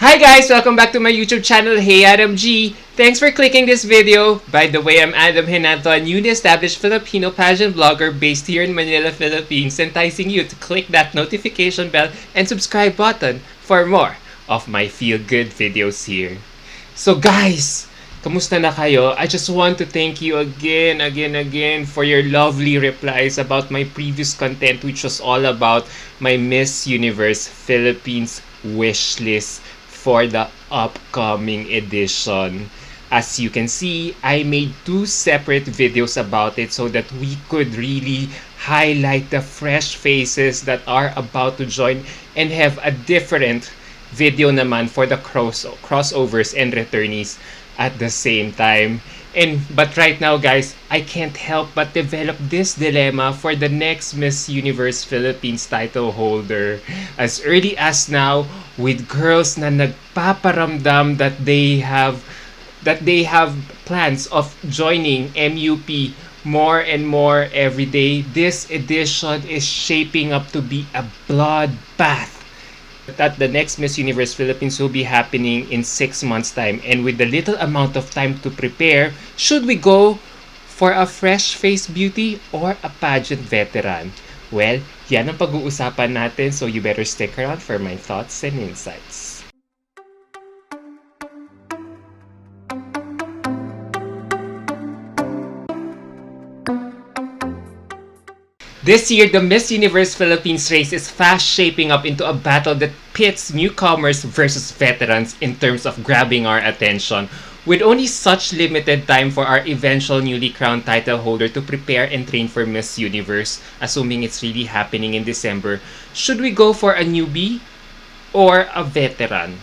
Hi guys! Welcome back to my YouTube channel, Hey Adam G! Thanks for clicking this video. By the way, I'm Adam Hinato, a newly established Filipino pageant blogger based here in Manila, Philippines, enticing you to click that notification bell and subscribe button for more of my feel-good videos here. So guys, kamusta na kayo? I just want to thank you again for your lovely replies about my previous content, which was all about my Miss Universe Philippines wish list for the upcoming edition. As you can see, I made two separate videos about it so that we could really highlight the fresh faces that are about to join and have a different video naman for the crossovers and returnees at the same time. But right now guys, I can't help but develop this dilemma for the next Miss Universe Philippines title holder. As early as now, with girls na nagpaparamdam that they have plans of joining MUP more and more every day, this edition is shaping up to be a bloodbath. That the next Miss Universe Philippines will be happening in 6 months' time, and with the little amount of time to prepare, should we go for a fresh-faced beauty or a pageant veteran? Well, yan ang pag-uusapan natin, so you better stick around for my thoughts and insights. This year, the Miss Universe Philippines race is fast shaping up into a battle that pits newcomers versus veterans in terms of grabbing our attention. With only such limited time for our eventual newly crowned title holder to prepare and train for Miss Universe, assuming it's really happening in December, should we go for a newbie or a veteran?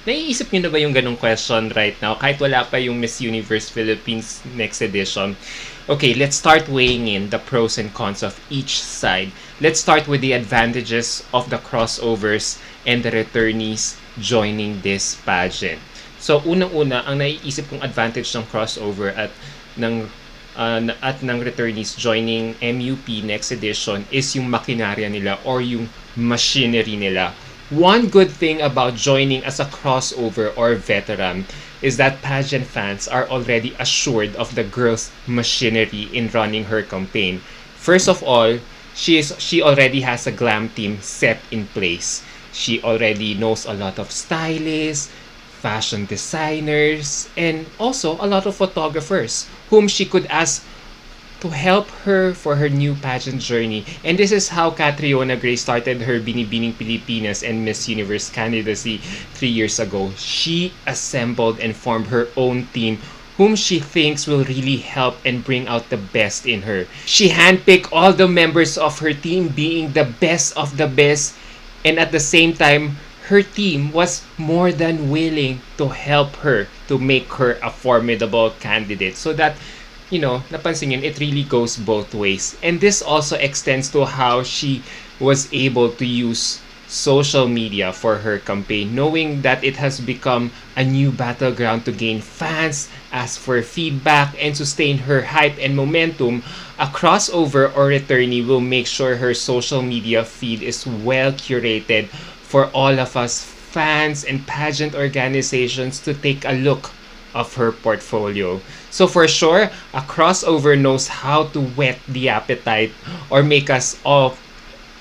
Naiisip niyo na ba yung ganong question right now kahit wala pa yung Miss Universe Philippines next edition? Okay, let's start weighing in the pros and cons of each side. Let's start with the advantages of the crossovers and the returnees joining this pageant. So, unang-una, ang naiisip kong advantage ng crossover at ng returnees joining MUP next edition is yung makinarya nila or yung machinery nila. One good thing about joining as a crossover or veteran is that pageant fans are already assured of the girl's machinery in running her campaign. First of all, she already has a glam team set in place. She already knows a lot of stylists, fashion designers, and also a lot of photographers whom she could ask to help her for her new pageant journey. And this is how Catriona Gray started her Binibining Pilipinas and Miss Universe candidacy 3 years ago. She assembled and formed her own team whom she thinks will really help and bring out the best in her. She handpicked all the members of her team being the best of the best, and at the same time, her team was more than willing to help her to make her a formidable candidate. So that, you know, napansin yun, it really goes both ways. And this also extends to how she was able to use social media for her campaign, knowing that it has become a new battleground to gain fans, ask for feedback, and sustain her hype and momentum. A crossover or returnee will make sure her social media feed is well curated for all of us fans and pageant organizations to take a look of her portfolio. So for sure, a crossover knows how to whet the appetite or make us all,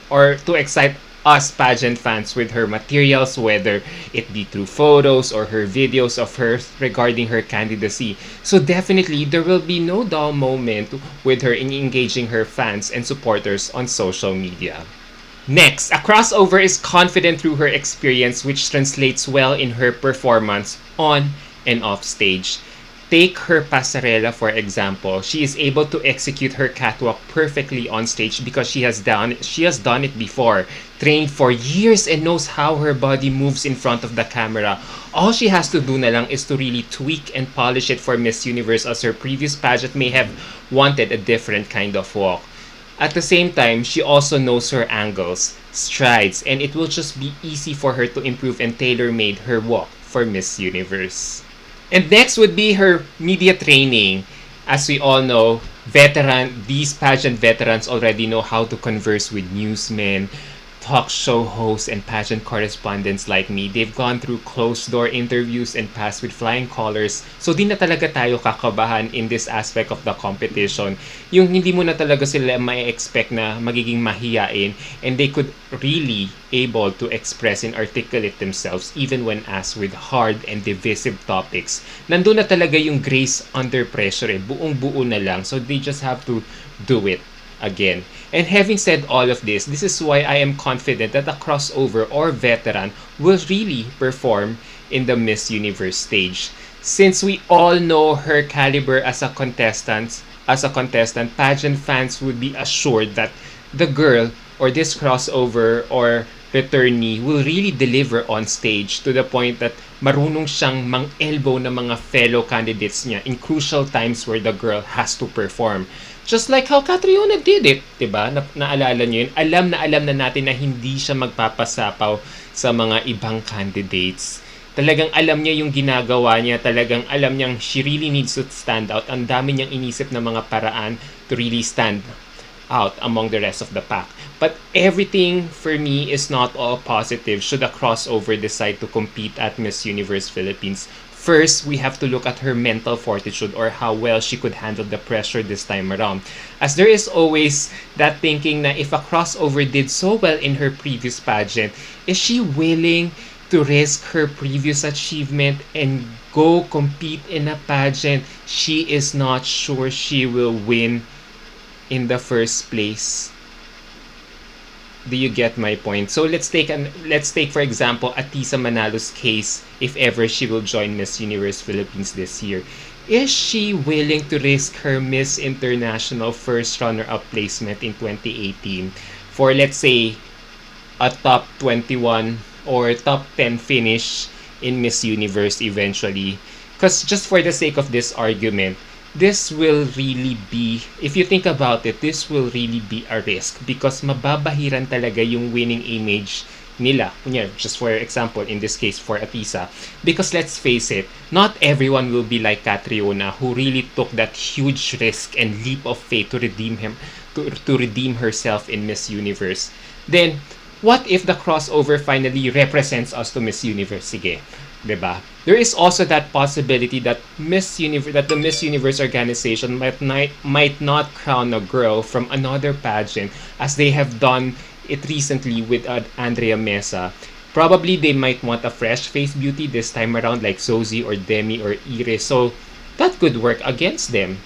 or to excite us pageant fans with her materials, whether it be through photos or her videos of her regarding her candidacy. So definitely, there will be no dull moment with her in engaging her fans and supporters on social media. Next, a crossover is confident through her experience, which translates well in her performance on and off stage. Take her pasarela for example. She is able to execute her catwalk perfectly on stage because she has done it before, trained for years, and knows how her body moves in front of the camera. All she has to do na lang is to really tweak and polish it for Miss Universe, as her previous pageant may have wanted a different kind of walk. At the same time, she also knows her angles, strides, and it will just be easy for her to improve and tailor-made her walk for Miss Universe. And next would be her media training. As we all know, these pageant veterans already know how to converse with newsmen, talk show hosts and pageant correspondents like me. They've gone through closed-door interviews and passed with flying colors. So di na talaga tayo kakabahan in this aspect of the competition. Yung hindi mo na talaga sila may expect na magiging mahiyain, and they could really able to express and articulate themselves even when asked with hard and divisive topics. Nandun na talaga yung grace under pressure, buong-buo na lang. So they just have to do it again. And having said all of this is why I am confident that a crossover or veteran will really perform in the Miss Universe stage. Since we all know her caliber as a contestant, pageant fans would be assured that the girl or this crossover or returnee will really deliver on stage to the point that marunong siyang mang-elbow ng mga fellow candidates niya in crucial times where the girl has to perform. Just like how Catriona did it, diba? Naalala niyo yun? Alam na natin na hindi siya magpapasapaw sa mga ibang candidates. Talagang alam niya yung ginagawa niya. Talagang alam niyang she really needs to stand out. Ang dami niyang inisip na mga paraan to really stand out among the rest of the pack. But everything for me is not all positive should a crossover decide to compete at Miss Universe Philippines. First, we have to look at her mental fortitude or how well she could handle the pressure this time around. As there is always that thinking na if a crossover did so well in her previous pageant, is she willing to risk her previous achievement and go compete in a pageant she is not sure she will win in the first place? Do you get my point? So let's take for example Atisa Manalo's case if ever she will join Miss Universe Philippines this year. Is she willing to risk her Miss International first runner-up placement in 2018 for let's say a top 21 or top 10 finish in Miss Universe eventually? Because just for the sake of this argument, this will really be, if you think about it, this will really be a risk because mababahiran talaga yung winning image nila. Just for example, in this case for Atisa. Because let's face it, not everyone will be like Catriona who really took that huge risk and leap of faith to redeem herself in Miss Universe. Then, what if the crossover finally represents us to Miss Universe? Sige. Diba? There is also that possibility that the Miss Universe organization might not crown a girl from another pageant as they have done it recently with Andrea Mesa. Probably they might want a fresh face beauty this time around like Sozi or Demi or Iris. So that could work against them.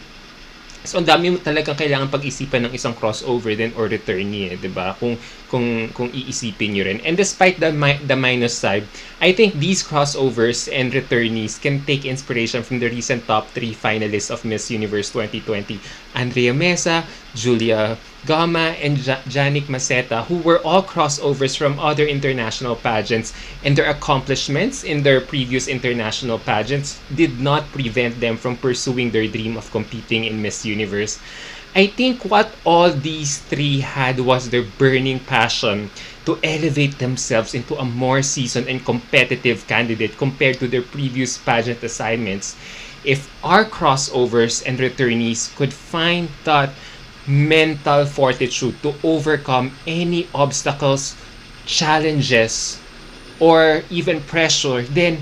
So ang dami mo talagang kailangan pag-isipan ng isang crossover din or returnee, 'di ba? Kung iisipin niyo rin. And despite the minus side, I think these crossovers and returnees can take inspiration from the recent top 3 finalists of Miss Universe 2020, Andrea Mesa, Julia Gama, and Janik Maceta, who were all crossovers from other international pageants, and their accomplishments in their previous international pageants did not prevent them from pursuing their dream of competing in Miss Universe. I think what all these three had was their burning passion to elevate themselves into a more seasoned and competitive candidate compared to their previous pageant assignments. If our crossovers and returnees could find that mental fortitude to overcome any obstacles, challenges, or even pressure, then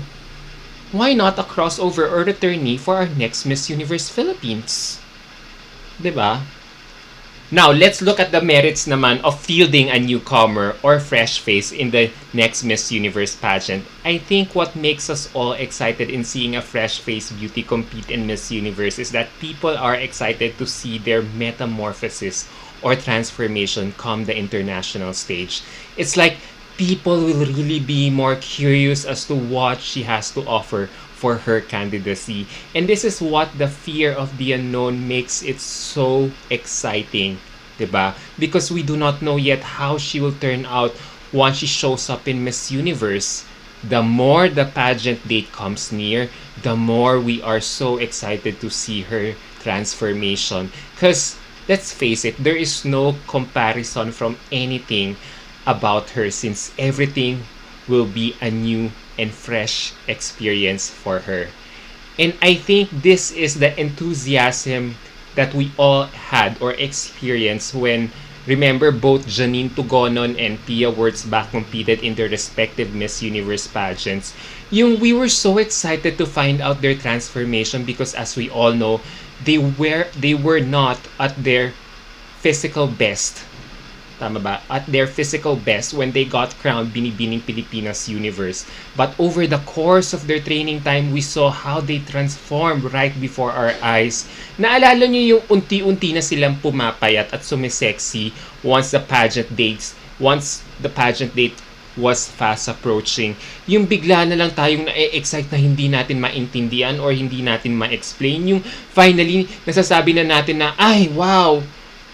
why not a crossover or returnee for our next Miss Universe Philippines? Diba? Now, let's look at the merits naman of fielding a newcomer or fresh face in the next Miss Universe pageant. I think what makes us all excited in seeing a fresh face beauty compete in Miss Universe is that people are excited to see their metamorphosis or transformation come the international stage. It's like people will really be more curious as to what she has to offer for her candidacy. And this is what the fear of the unknown makes it so exciting, diba? Because we do not know yet how she will turn out once she shows up in Miss Universe. The more the pageant date comes near, the more we are so excited to see her transformation. Because, let's face it, there is no comparison from anything about her since everything will be a new and fresh experience for her. And I think this is the enthusiasm that we all had or experienced when Remember, both Janine Tugonon and Pia Wurtzbach competed in their respective Miss Universe pageants. We were so excited to find out their transformation because, as we all know, they were not at their physical best. Tama ba? At their physical best when they got crowned Binibining Pilipinas Universe. But over the course of their training time, we saw how they transformed right before our eyes. Naalala niyo yung unti-unti na silang pumapayat at sumisexy once the pageant date was fast approaching. Yung bigla na lang tayong na-excite na hindi natin maintindihan or hindi natin ma-explain. Yung finally, nasasabi na natin na, ay, wow!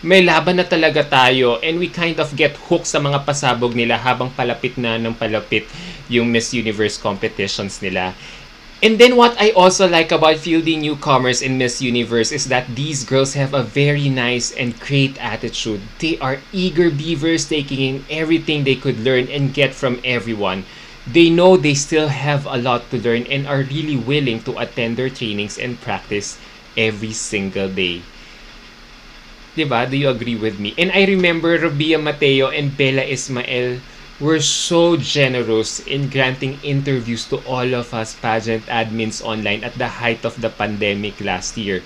May laban na talaga tayo, and we kind of get hooked sa mga pasabog nila habang palapit na ng palapit yung Miss Universe competitions nila. And then what I also like about fielding newcomers in Miss Universe is that these girls have a very nice and great attitude. They are eager beavers taking in everything they could learn and get from everyone. They know they still have a lot to learn and are really willing to attend their trainings and practice every single day. Diba? Do you agree with me? And I remember Robia Mateo and Bella Ismael were so generous in granting interviews to all of us pageant admins online at the height of the pandemic last year.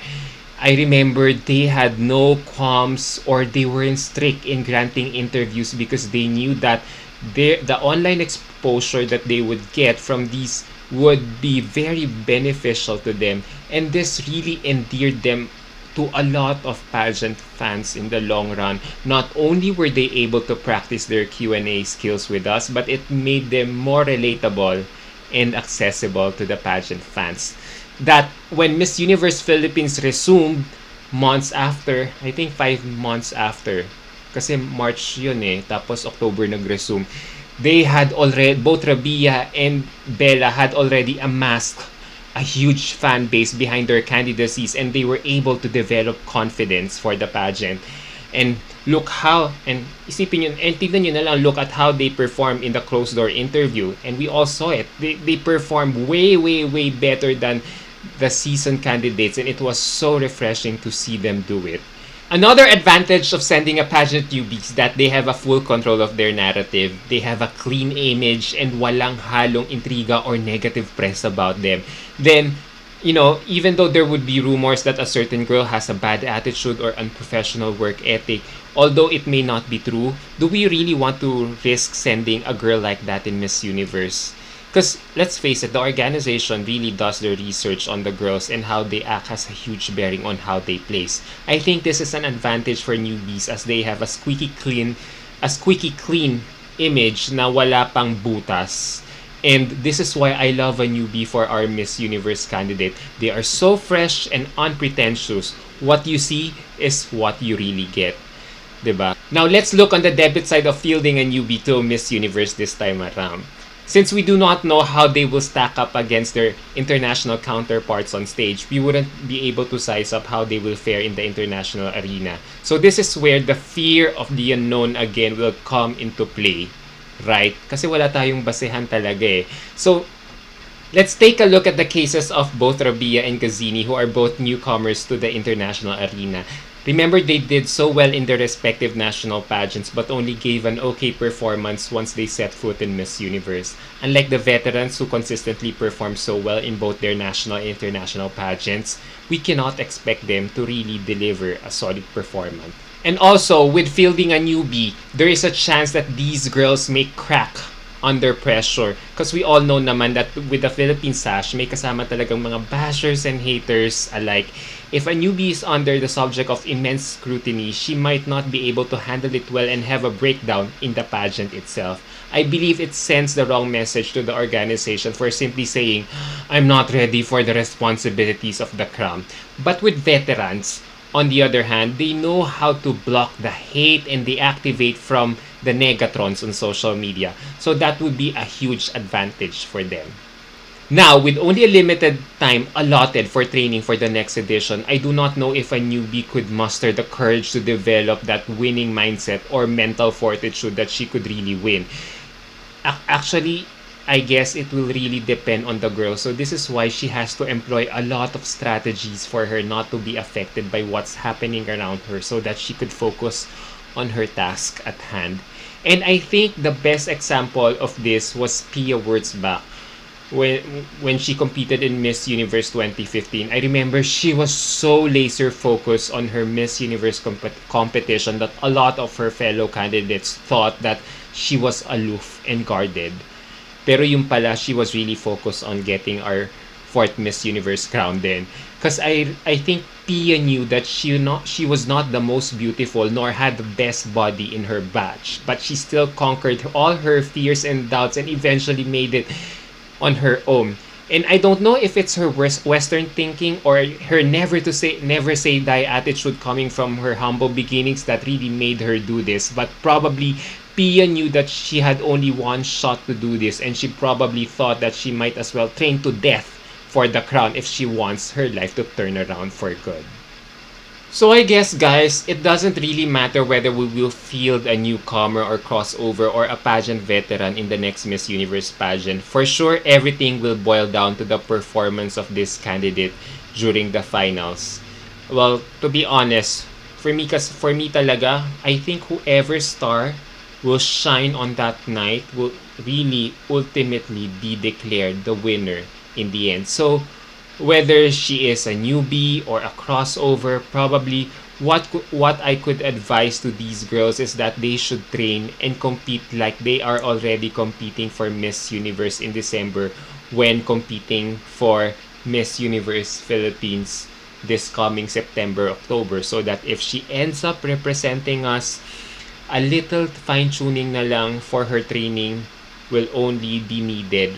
I remember they had no qualms or they weren't strict in granting interviews because they knew that the online exposure that they would get from these would be very beneficial to them, and this really endeared them to a lot of pageant fans in the long run. Not only were they able to practice their Q&A skills with us, but it made them more relatable and accessible to the pageant fans. That when Miss Universe Philippines resumed months after, I think 5 months after, kasi March yun tapos October nag-resume, they had already, both Rabia and Bella had already amassed a huge fan base behind their candidacies, and they were able to develop confidence for the pageant. And look how, and isipin nyo, and tignan nyo na lang, look at how they performed in the closed door interview. And we all saw it. They performed way, way, way better than the seasoned candidates, and it was so refreshing to see them do it. Another advantage of sending a pageant newbies that they have a full control of their narrative. They have a clean image and walang halong intriga or negative press about them. Then, even though there would be rumors that a certain girl has a bad attitude or unprofessional work ethic, although it may not be true, do we really want to risk sending a girl like that in Miss Universe? Because let's face it, the organization really does their research on the girls, and how they act has a huge bearing on how they place. I think this is an advantage for newbies as they have a squeaky clean image na wala pang butas. And this is why I love a newbie for our Miss Universe candidate. They are so fresh and unpretentious. What you see is what you really get. Diba? Now let's look on the debit side of fielding a newbie to Miss Universe this time around. Since we do not know how they will stack up against their international counterparts on stage, we wouldn't be able to size up how they will fare in the international arena. So this is where the fear of the unknown again will come into play, right? Kasi wala tayong basehan talaga So let's take a look at the cases of both Rabia and Gazini, who are both newcomers to the international arena. Remember, they did so well in their respective national pageants but only gave an okay performance once they set foot in Miss Universe. Unlike the veterans who consistently perform so well in both their national and international pageants, we cannot expect them to really deliver a solid performance. And also, with fielding a newbie, there is a chance that these girls may crack under pressure. Because we all know naman that with the Philippine sash, may kasama talagang mga bashers and haters alike. If a newbie is under the subject of immense scrutiny, she might not be able to handle it well and have a breakdown in the pageant itself. I believe it sends the wrong message to the organization for simply saying, I'm not ready for the responsibilities of the crown. But with veterans, on the other hand, they know how to block the hate and they activate from the negatrons on social media. So that would be a huge advantage for them. Now, with only a limited time allotted for training for the next edition, I do not know if a newbie could muster the courage to develop that winning mindset or mental fortitude that she could really win. Actually, I guess it will really depend on the girl. So this is why she has to employ a lot of strategies for her not to be affected by what's happening around her so that she could focus on her task at hand. And I think the best example of this was Pia Wurtzbach when she competed in Miss Universe 2015. I remember she was so laser focused on her Miss Universe competition that a lot of her fellow candidates thought that she was aloof and guarded. Pero yung pala, she was really focused on getting our fourth Miss Universe crown then. Because I think Pia knew that she was not the most beautiful nor had the best body in her batch. But she still conquered all her fears and doubts and eventually made it on her own. And I don't know if it's her Western thinking or her never say die attitude coming from her humble beginnings that really made her do this. But probably Pia knew that she had only one shot to do this, and she probably thought that she might as well train to death for the crown if she wants her life to turn around for good. So I guess, guys, it doesn't really matter whether we will field a newcomer or crossover or a pageant veteran in the next Miss Universe pageant. For sure, everything will boil down to the performance of this candidate during the finals. Well, to be honest, for me talaga, I think whoever star will shine on that night will really ultimately be declared the winner in the end. So whether she is a newbie or a crossover, probably what I could advise to these girls is that they should train and compete like they are already competing for Miss Universe in December when competing for Miss Universe Philippines this coming September, October, so that if she ends up representing us, a little fine-tuning na lang for her training will only be needed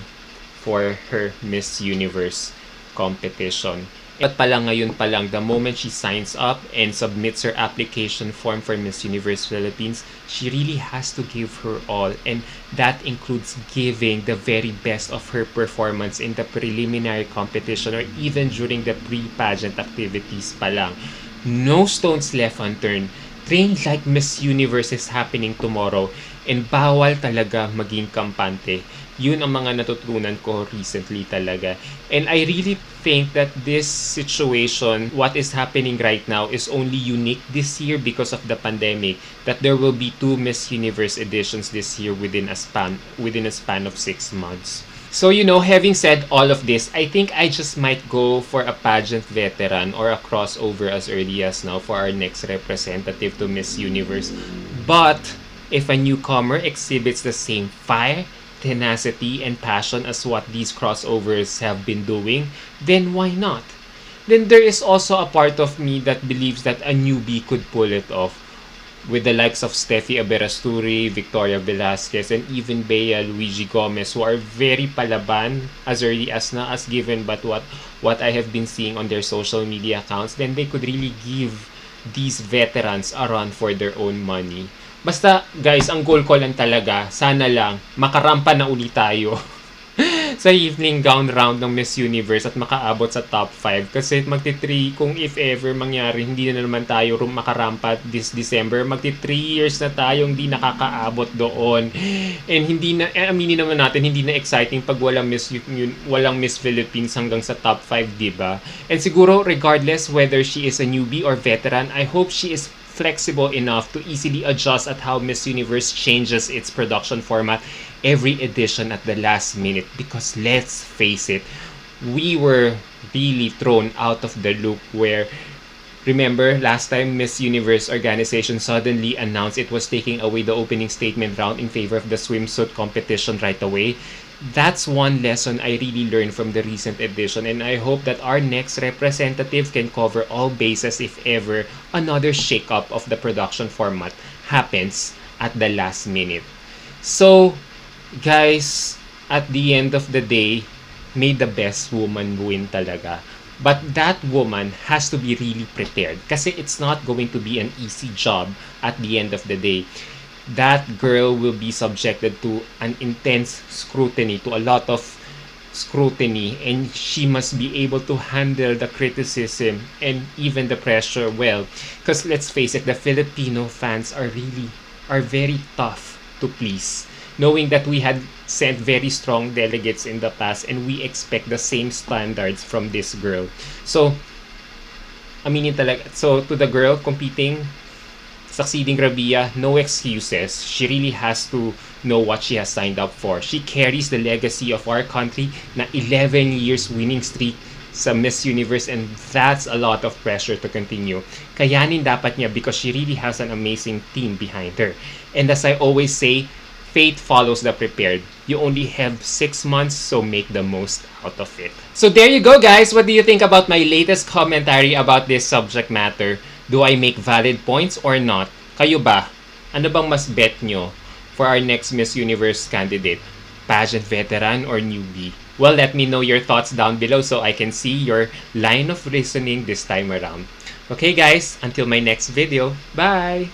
for her Miss Universe competition. At ngayon pa lang, the moment she signs up and submits her application form for Miss Universe Philippines, she really has to give her all, and that includes giving the very best of her performance in the preliminary competition or even during the pre-pageant activities pa lang. No stones left unturned. Train like Miss Universe is happening tomorrow, and bawal talaga maging kampante. Yun ang mga natutunan ko recently talaga. And I really think that this situation, what is happening right now, is only unique this year because of the pandemic. That there will be 2 Miss Universe editions this year within a span of 6 months. So, having said all of this, I think I just might go for a pageant veteran or a crossover as early as now for our next representative to Miss Universe. But if a newcomer exhibits the same fire, tenacity, and passion as what these crossovers have been doing, then why not? Then there is also a part of me that believes that a newbie could pull it off, with the likes of Steffi Aberasturi, Victoria Velasquez, and even Bea Luigi Gomez, who are very palaban as early as given but what I have been seeing on their social media accounts, then they could really give these veterans a run for their own money. Basta, guys, ang goal ko lang talaga, sana lang, makarampa na ulit tayo sa evening gown round ng Miss Universe at makaabot sa top 5. Kasi kung if ever mangyari, hindi na naman tayo makarampa this December. 3 years na tayong hindi nakakaabot doon. And aminin naman natin, hindi na exciting pag walang Miss Philippines hanggang sa top 5, diba? And siguro, regardless whether she is a newbie or veteran, I hope she is flexible enough to easily adjust at how Miss Universe changes its production format every edition at the last minute, because let's face it, we were really thrown out of the loop where, remember last time Miss Universe organization suddenly announced it was taking away the opening statement round in favor of the swimsuit competition right away. That's one lesson I really learned from the recent edition, and I hope that our next representative can cover all bases if ever another shake-up of the production format happens at the last minute. So, guys, at the end of the day, may the best woman win talaga. But that woman has to be really prepared kasi it's not going to be an easy job at the end of the day. That girl will be subjected to an intense scrutiny, to a lot of scrutiny, and she must be able to handle the criticism and even the pressure well. Because let's face it, the Filipino fans are very tough to please, knowing that we had sent very strong delegates in the past and we expect the same standards from this girl. So, aminin talaga. So, to the girl competing succeeding Rabia, no excuses. She really has to know what she has signed up for. She carries the legacy of our country na 11 years winning streak sa Miss Universe, and that's a lot of pressure to continue. Kayanin dapat niya because she really has an amazing team behind her. And as I always say, fate follows the prepared. You only have 6 months, so make the most out of it. So there you go, guys. What do you think about my latest commentary about this subject matter? Do I make valid points or not? Kayo ba? Ano bang mas bet nyo for our next Miss Universe candidate? Pageant veteran or newbie? Well, let me know your thoughts down below so I can see your line of reasoning this time around. Okay guys, until my next video, bye!